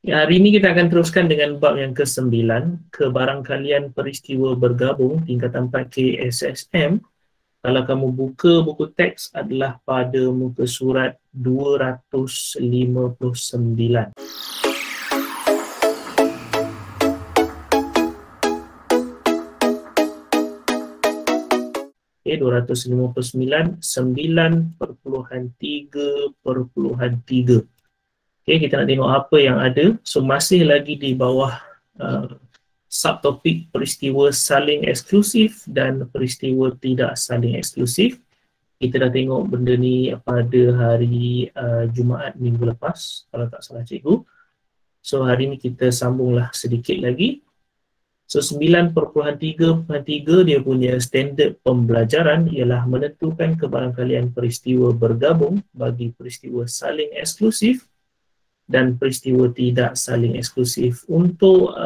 Ya, hari ini kita akan teruskan dengan bab yang ke-9, kebarangkalian peristiwa bergabung tingkatan 4K SSM. Kalau kamu buka buku teks adalah pada muka surat 259. Okay, 259, 9.3.3. Okay, kita nak tengok apa yang ada. So masih lagi di bawah subtopik peristiwa saling eksklusif dan peristiwa tidak saling eksklusif. Kita dah tengok benda ni pada hari Jumaat minggu lepas, kalau tak salah cikgu. So hari ni kita sambunglah sedikit lagi. So 9.3.3 dia punya standard pembelajaran ialah menentukan kebarangkalian peristiwa bergabung bagi peristiwa saling eksklusif dan peristiwa tidak saling eksklusif. Untuk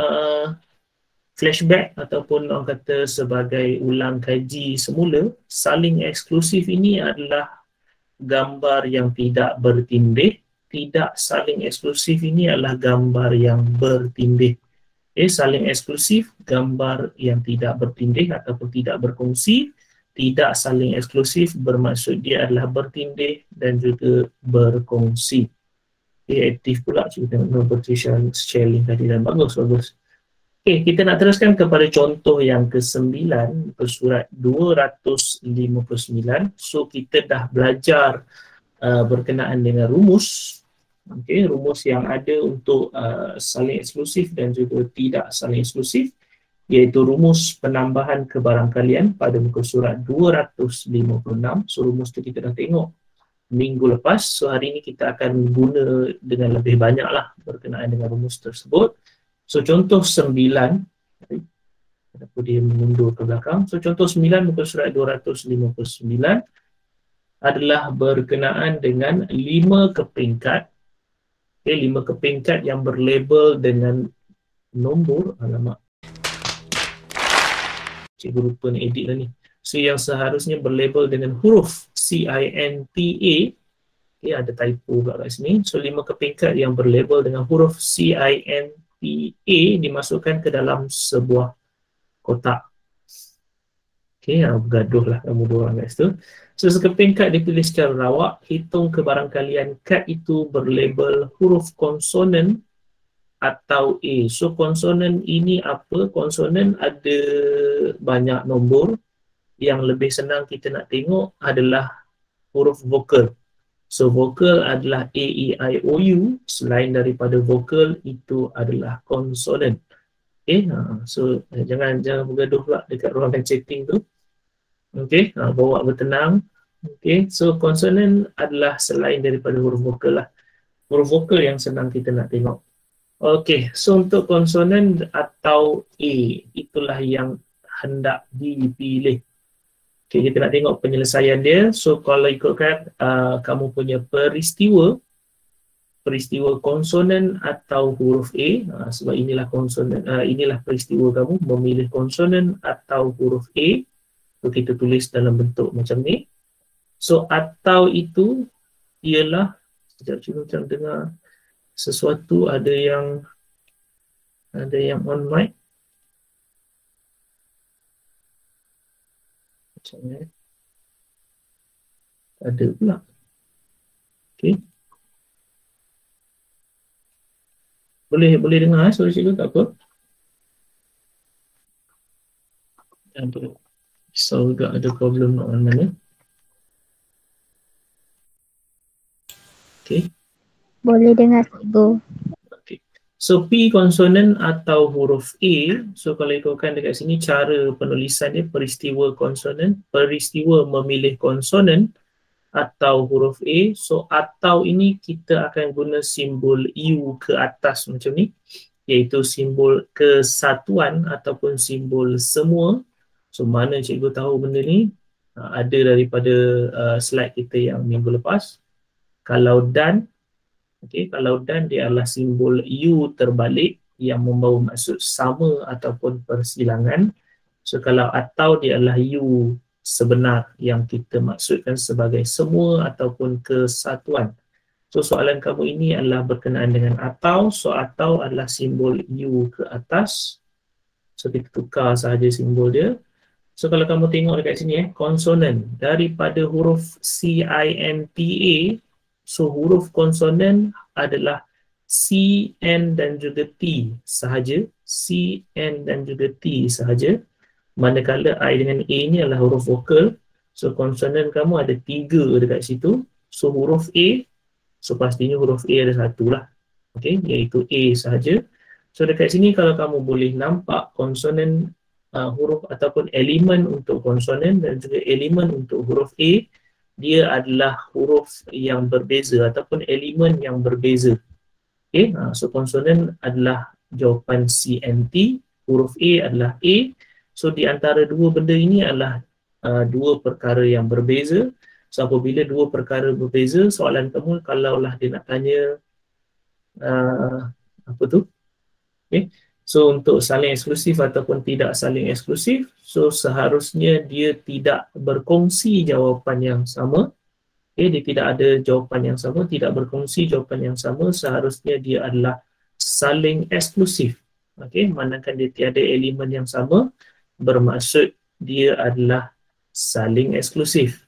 flashback ataupun orang kata sebagai ulang kaji semula, saling eksklusif ini adalah gambar yang tidak bertindih, tidak saling eksklusif ini adalah gambar yang bertindih. Saling eksklusif, gambar yang tidak bertindih ataupun tidak berkongsi. Tidak saling eksklusif bermaksud dia adalah bertindih dan juga berkongsi. Aktif pula kita tengok competition sharing tadi dan bagus. Okay, kita nak teruskan kepada contoh yang ke-9 surat 259. So kita dah belajar berkenaan dengan rumus. Okay, rumus yang ada untuk saling eksklusif dan juga tidak saling eksklusif, iaitu rumus penambahan kebarangkalian pada muka surat 256. So rumus tu kita dah tengok minggu lepas. So hari ini kita akan guna dengan lebih banyak lah berkenaan dengan rumus tersebut. So contoh 9, kenapa dia mengundur ke belakang. So contoh 9 muka surat 259 adalah berkenaan dengan 5 kepingkat. Okay, 5 kepingkat yang berlabel dengan nombor. Alamak, cikgu lupa ni edit lah ni. So yang seharusnya berlabel dengan huruf CINTA, okay, ada typo kat sini. So 5 kepingkat yang berlabel dengan huruf CINTA dimasukkan ke dalam sebuah kotak. Okay, bergaduh lah kamu dua orang kat situ. So sekepingkat dipilih secara rawak, hitung kebarangkalian kad itu berlabel huruf konsonan atau A. So konsonan ini apa? Konsonan ada banyak nombor. Yang lebih senang kita nak tengok adalah huruf vokal. So vokal adalah A, E, I, O, U. Selain daripada vokal, itu adalah konsonan. Okay, so jangan bergaduh pula dekat ruangan chatting tu. Okay, bawa bertenang. Okay, so konsonan adalah selain daripada huruf vokal lah. Huruf vokal yang senang kita nak tengok. Okay, so untuk konsonan atau A, itulah yang hendak dipilih. Okay, kita nak tengok penyelesaian dia. So kalau ikutkan kamu punya peristiwa konsonan atau huruf A, sebab inilah konsonan, inilah peristiwa kamu memilih konsonan atau huruf A. So kita tulis dalam bentuk macam ni. So atau itu ialah, sekejap cikgu macam dengar sesuatu, ada yang on mic. Macam ni. Ada pula. Okay. Boleh dengar suara cikgu tak apa? So juga ada problem nak mana. Okay. Boleh dengar cikgu. Okay. So P konsonan atau huruf A. So kalau ikutkan dekat sini cara penulisan dia, peristiwa konsonan, peristiwa memilih konsonan atau huruf A. So atau ini kita akan guna simbol U ke atas macam ni, iaitu simbol kesatuan ataupun simbol semua. So mana cikgu tahu benda ni? Ada daripada slide kita yang minggu lepas. Kalau dan, okay, kalau dan dia adalah simbol U terbalik yang membawa maksud sama ataupun persilangan. So kalau atau dia adalah U sebenar yang kita maksudkan sebagai semua ataupun kesatuan. So soalan kamu ini adalah berkenaan dengan atau. So atau adalah simbol U ke atas. So kita tukar sahaja simbol dia. So kalau kamu tengok dekat sini konsonan daripada huruf C-I-N-T-A. So huruf konsonan adalah C, N dan juga T sahaja. C, N dan juga T sahaja. Manakala I dengan A ni adalah huruf vokal. So konsonan kamu ada 3 dekat situ. So huruf A, so pastinya huruf A ada 1 lah. Okay, iaitu A sahaja. So dekat sini kalau kamu boleh nampak konsonan huruf ataupun elemen untuk konsonan dan juga elemen untuk huruf A, dia adalah huruf yang berbeza ataupun elemen yang berbeza. Okay, so konsonan adalah jawapan CNT, huruf A adalah A. So di antara dua benda ini adalah dua perkara yang berbeza. So apabila dua perkara berbeza, soalan kamu kalaulah dia nak tanya apa tu? Okay. So untuk saling eksklusif ataupun tidak saling eksklusif, so seharusnya dia tidak berkongsi jawapan yang sama. Okay, dia tidak ada jawapan yang sama, tidak berkongsi jawapan yang sama, seharusnya dia adalah saling eksklusif. Okay, manakala dia tiada elemen yang sama, bermaksud dia adalah saling eksklusif.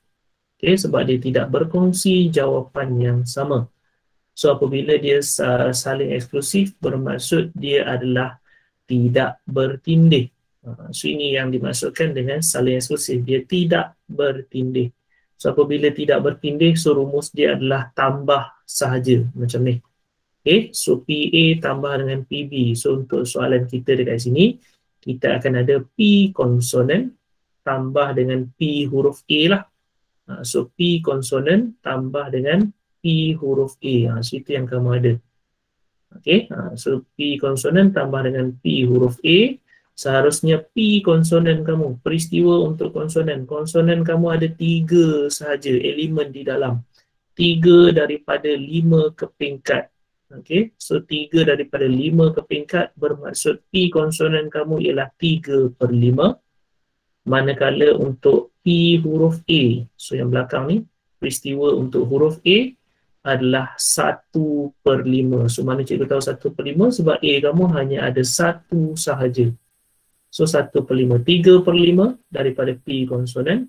Okay, sebab dia tidak berkongsi jawapan yang sama. So apabila dia saling eksklusif, bermaksud dia adalah tidak bertindih. So ini yang dimaksudkan dengan saling eksklusif. Dia tidak bertindih. So apabila tidak bertindih, so rumus dia adalah tambah sahaja macam ni. Okay, so PA tambah dengan PB. So untuk soalan kita dekat sini, kita akan ada P konsonan tambah dengan P huruf A lah. So P konsonan tambah dengan P huruf A. So itu yang kamu ada. Okay, so P konsonan tambah dengan P huruf A. Seharusnya P konsonan kamu, peristiwa untuk konsonan. Konsonan kamu ada 3 sahaja elemen di dalam. 3 daripada 5 kepingkat. Okay, so 3 daripada 5 kepingkat bermaksud P konsonan kamu ialah 3/5. Manakala untuk P huruf A, so yang belakang ni, peristiwa untuk huruf A adalah 1/5. So mana cikgu tahu 1/5? Sebab A kamu hanya ada 1 sahaja. So 1/5, 3/5 daripada P konsonan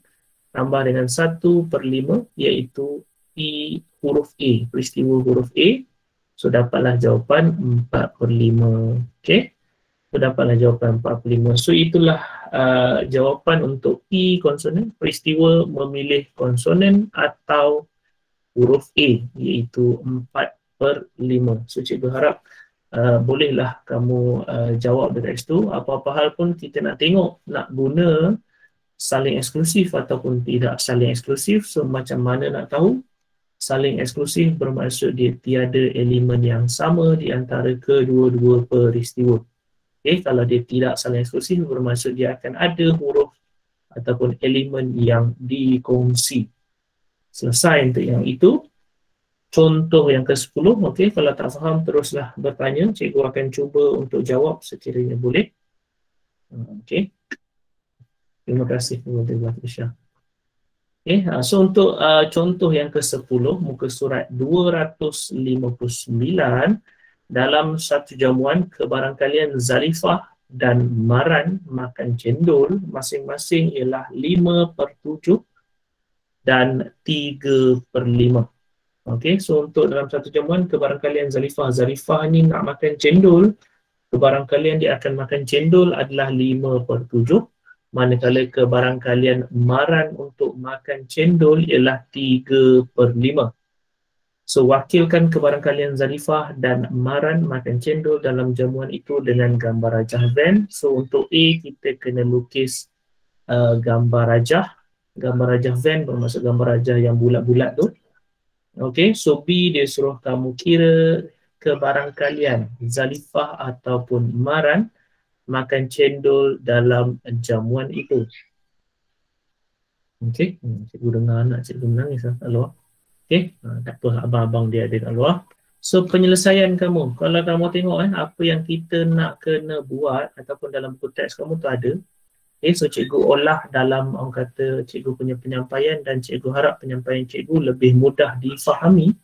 tambah dengan 1/5 iaitu P huruf A, peristiwa huruf A. So dapatlah jawapan 4/5. Okay, so dapatlah jawapan 4/5. So itulah jawapan untuk P konsonan, peristiwa memilih konsonan atau huruf A, iaitu 4/5. So cikgu harap bolehlah kamu jawab dekat situ. Apa-apa hal pun kita nak tengok, nak guna saling eksklusif ataupun tidak saling eksklusif. So macam mana nak tahu? Saling eksklusif bermaksud dia tiada elemen yang sama di antara kedua-dua peristiwa. Okay, kalau dia tidak saling eksklusif bermaksud dia akan ada huruf ataupun elemen yang dikongsi. Selesai untuk yang itu. Contoh yang ke-10, okay, kalau tak faham teruslah bertanya. Cikgu akan cuba untuk jawab sekiranya boleh. Okay. Terima kasih kepada Isha. Okay, so untuk contoh yang ke-10, muka surat 259, dalam satu jamuan kebarangkalian Zarifah dan Maran makan cendol masing-masing ialah 5/7 dan 3/5. Okey, so untuk dalam satu jamuan kebarangkalian Zarifah ni nak makan cendol, kebarangkalian dia akan makan cendol adalah 5/7, manakala kebarangkalian Maran untuk makan cendol ialah 3/5. So wakilkan kebarangkalian Zarifah dan Maran makan cendol dalam jamuan itu dengan gambar rajah Venn. So untuk A kita kena lukis gambar rajah. Gambar rajah Venn bermaksud gambar rajah yang bulat-bulat tu. Okay, so B dia suruh kamu kira kebarangkalian Zarifah ataupun Maran makan cendol dalam jamuan itu. Okay, cikgu dengar anak cikgu menangis kat luar. Okay, tak apa, abang-abang dia ada kat luar. So penyelesaian kamu, kalau kamu tengok apa yang kita nak kena buat ataupun dalam buku teks kamu tu ada. Okay, so cikgu olah dalam orang kata cikgu punya penyampaian dan cikgu harap penyampaian cikgu lebih mudah difahami.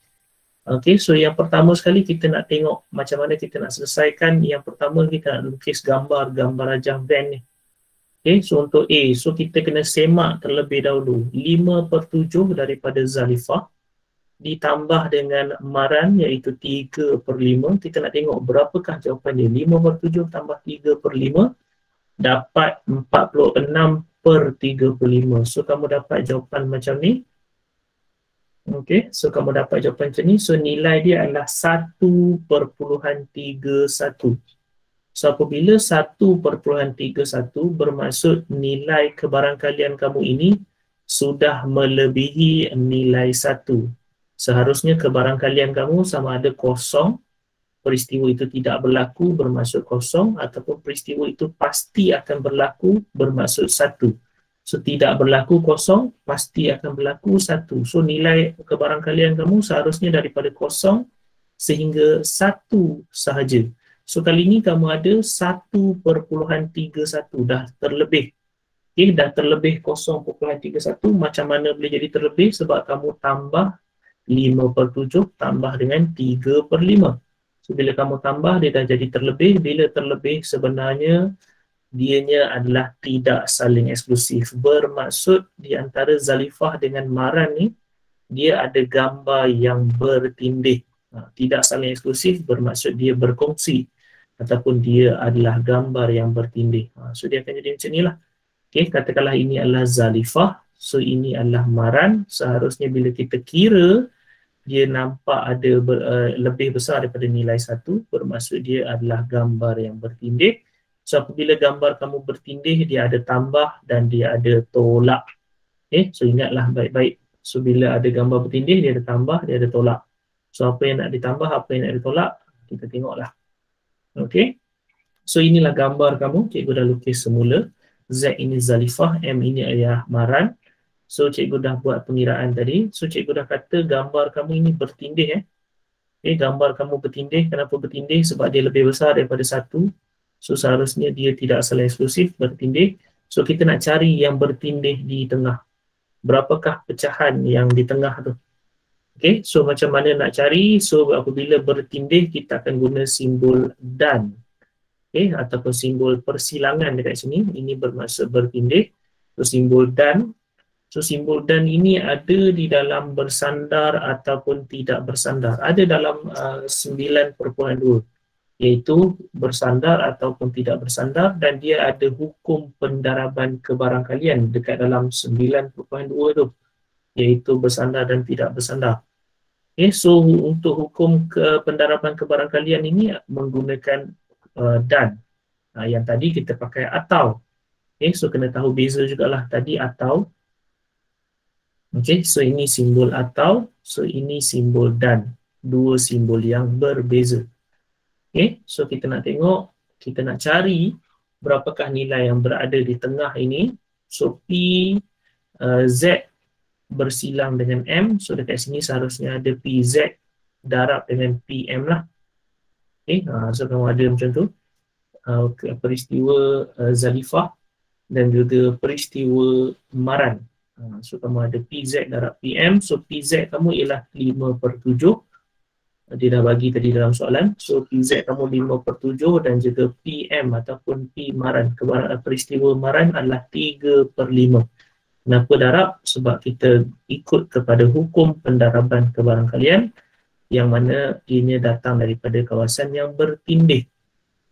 Okey, so yang pertama sekali kita nak tengok macam mana kita nak selesaikan. Yang pertama kita nak lukis gambar rajah van ni. Okey, so untuk A, so kita kena semak terlebih dahulu 5/7 daripada Zalifah ditambah dengan Maran iaitu 3/5. Kita nak tengok berapakah jawapan dia. 5/7 tambah 3/5 dapat 46/35. So kamu dapat jawapan macam ni. Okey, so kamu dapat jawapan macam ni. So nilai dia adalah 1/31. So apabila 1/31 bermaksud nilai kebarangkalian kamu ini sudah melebihi nilai 1. Seharusnya kebarangkalian kamu sama ada kosong, peristiwa itu tidak berlaku bermaksud kosong, ataupun peristiwa itu pasti akan berlaku bermaksud 1. So tidak berlaku kosong, pasti akan berlaku 1. So nilai kebarangkalian kamu seharusnya daripada kosong sehingga 1 sahaja. So kali ini kamu ada 1/31 dah terlebih. Okay, dah terlebih 0.31. Macam mana boleh jadi terlebih? Sebab kamu tambah 5/7 tambah dengan 3/5. So bila kamu tambah dia dah jadi terlebih. Bila terlebih sebenarnya dianya adalah tidak saling eksklusif. Bermaksud di antara Zalifah dengan Maran ni dia ada gambar yang bertindih. Tidak saling eksklusif bermaksud dia berkongsi ataupun dia adalah gambar yang bertindih. So dia akan jadi macam inilah. Okay, katakanlah ini adalah Zalifah. So ini adalah Maran. Seharusnya bila kita kira dia nampak ada lebih besar daripada nilai 1, bermaksud dia adalah gambar yang bertindih. So apabila gambar kamu bertindih, dia ada tambah dan dia ada tolak. Okay, so ingatlah baik-baik. So bila ada gambar bertindih, dia ada tambah, dia ada tolak. So apa yang nak ditambah, apa yang nak ditolak, kita tengoklah. Okay, so inilah gambar kamu, cikgu dah lukis semula. Z ini Zalifah, M ini ayah Maran. So cikgu dah buat pengiraan tadi. So cikgu dah kata gambar kamu ini bertindih. Okay, gambar kamu bertindih. Kenapa bertindih? Sebab dia lebih besar daripada 1. So seharusnya dia tidak saling eksklusif, bertindih. So kita nak cari yang bertindih di tengah. Berapakah pecahan yang di tengah tu? Okay, so macam mana nak cari? So apabila bertindih kita akan guna simbol dan. Okay, ataupun simbol persilangan dekat sini. Ini bermaksud bertindih. So simbol dan. So simbol dan ini ada di dalam bersandar ataupun tidak bersandar. Ada dalam 9.2. Iaitu bersandar ataupun tidak bersandar, dan dia ada hukum pendaraban kebarangkalian dekat dalam 9.2 tu, iaitu bersandar dan tidak bersandar. Okay, so untuk hukum pendaraban kebarangkalian ini menggunakan dan. Yang tadi kita pakai atau. Okay, so kena tahu beza jugalah tadi atau. Okay, so ini simbol atau, so ini simbol dan. Dua simbol yang berbeza. Okay, so kita nak tengok, kita nak cari berapakah nilai yang berada di tengah ini. So P, Z bersilang dengan M. So dekat sini seharusnya ada PZ darab dengan PM lah. Okay, so kamu ada macam tu. Peristiwa Zalifah dan juga peristiwa Maran. So kamu ada PZ darab PM. So PZ kamu ialah 5/7. Dia dah bagi tadi dalam soalan. So PZ kamu 5/7 dan juga PM ataupun P Maran, peristiwa Maran adalah 3/5. Kenapa darab? Sebab kita ikut kepada hukum pendaraban kebarangkalian yang mana ianya datang daripada kawasan yang bertindih.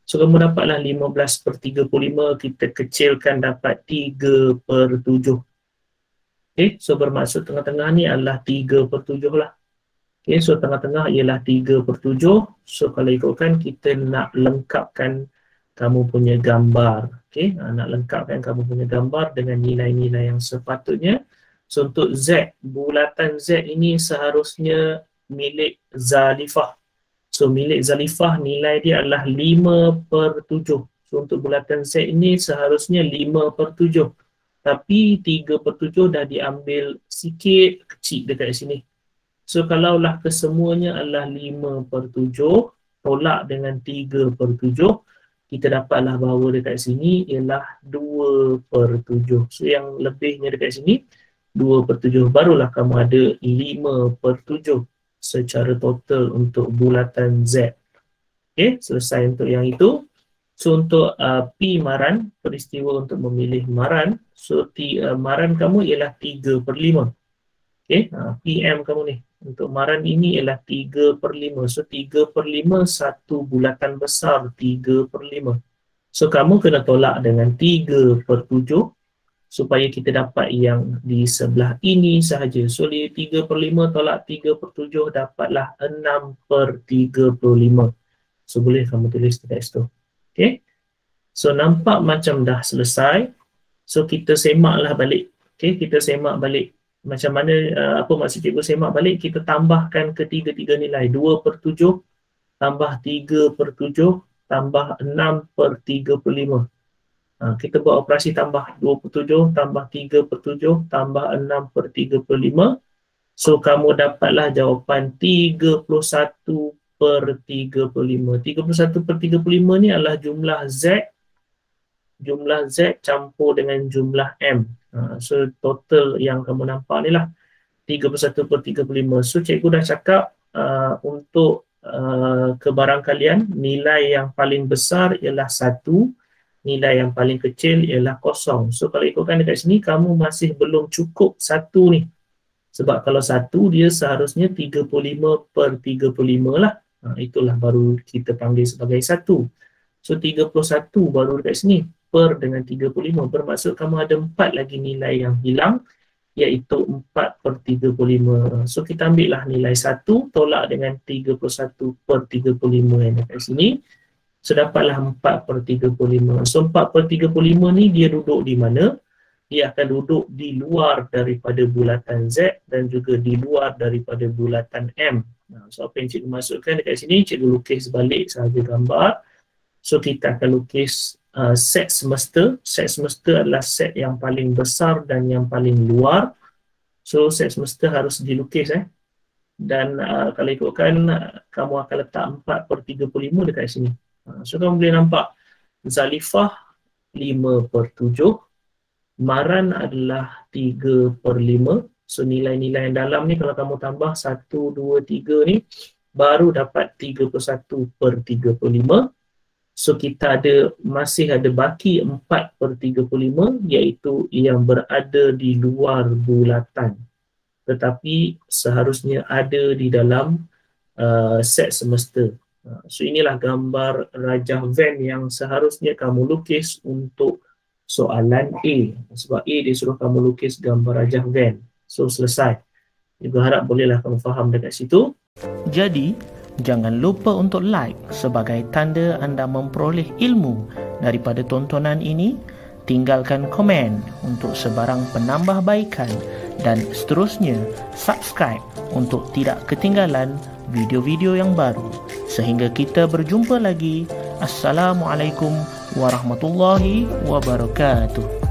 So kamu dapatlah 15/35, kita kecilkan dapat 3/7. Okay, so bermaksud tengah-tengah ni adalah 3/7 lah. Okay, so tengah-tengah ialah 3/7. So kalau ikutkan kita nak lengkapkan kamu punya gambar. Okay, nak lengkapkan kamu punya gambar dengan nilai-nilai yang sepatutnya. So untuk Z, bulatan Z ini seharusnya milik Zalifah. So milik Zalifah nilai dia adalah 5/7. So untuk bulatan Z ini seharusnya 5/7. Tapi 3/7 dah diambil sikit kecil dekat sini. So kalaulah kesemuanya adalah 5/7 tolak dengan 3/7, kita dapatlah bahawa dekat sini ialah 2/7. So yang lebihnya dekat sini 2/7, barulah kamu ada 5/7. secara total untuk bulatan Z. Okey, selesai untuk yang itu. So untuk P maran, peristiwa untuk memilih maran, so maran kamu ialah 3/5. Okey, PM kamu ni untuk maran ini ialah 3/5. So 3/5 satu bulatan besar 3/5. So kamu kena tolak dengan 3/7 supaya kita dapat yang di sebelah ini sahaja. So 3/5 tolak 3/7 dapatlah 6/35. So boleh kamu tulis dekat situ. Okay. So nampak macam dah selesai. So kita semaklah balik. Okay, kita semak balik. Macam mana, apa maksud cikgu semak balik? Kita tambahkan ketiga-tiga nilai. 2/7 tambah 3/7 tambah 6/35. Kita buat operasi tambah 2/7 tambah 3/7 tambah 6/35. So kamu dapatlah jawapan 31/35. 31/35 ni adalah jumlah Z campur dengan jumlah M. So total yang kamu nampak ni lah 31/35. So cikgu dah cakap untuk kebarangkalian nilai yang paling besar ialah 1, nilai yang paling kecil ialah 0. So kalau ikutkan dekat sini kamu masih belum cukup 1 ni. Sebab kalau 1 dia seharusnya 35/35 lah. Itulah baru kita panggil sebagai 1. So 31 baru dekat sini. Per dengan 35 bermaksud kamu ada 4 lagi nilai yang hilang, iaitu 4/35. So kita ambil lah nilai 1 tolak dengan 31/35 yang dekat sini. So dapatlah 4/35. So 4/35 ni dia duduk di mana? Dia akan duduk di luar daripada bulatan Z dan juga di luar daripada bulatan M. So apa yang cikgu masukkan dekat sini, cikgu lukis balik sahaja gambar. So kita akan lukis set semesta. Set semesta adalah set yang paling besar dan yang paling luar. So set semesta harus dilukis dan kalau ikutkan kamu akan letak 4/35 dekat sini. So kamu boleh nampak Zalifah 5/7, maran adalah 3/5. So nilai-nilai yang dalam ni kalau kamu tambah 1, 2, 3 ni baru dapat 31/35. So kita masih ada baki 4/35 iaitu yang berada di luar bulatan. Tetapi seharusnya ada di dalam set semesta. So inilah gambar rajah Venn yang seharusnya kamu lukis untuk soalan A. Sebab A dia suruh kamu lukis gambar rajah Venn. So selesai. Juga harap bolehlah kamu faham dekat situ. Jadi, jangan lupa untuk like sebagai tanda anda memperoleh ilmu daripada tontonan ini. Tinggalkan komen untuk sebarang penambahbaikan dan seterusnya subscribe untuk tidak ketinggalan video-video yang baru. Sehingga kita berjumpa lagi. Assalamualaikum warahmatullahi wabarakatuh.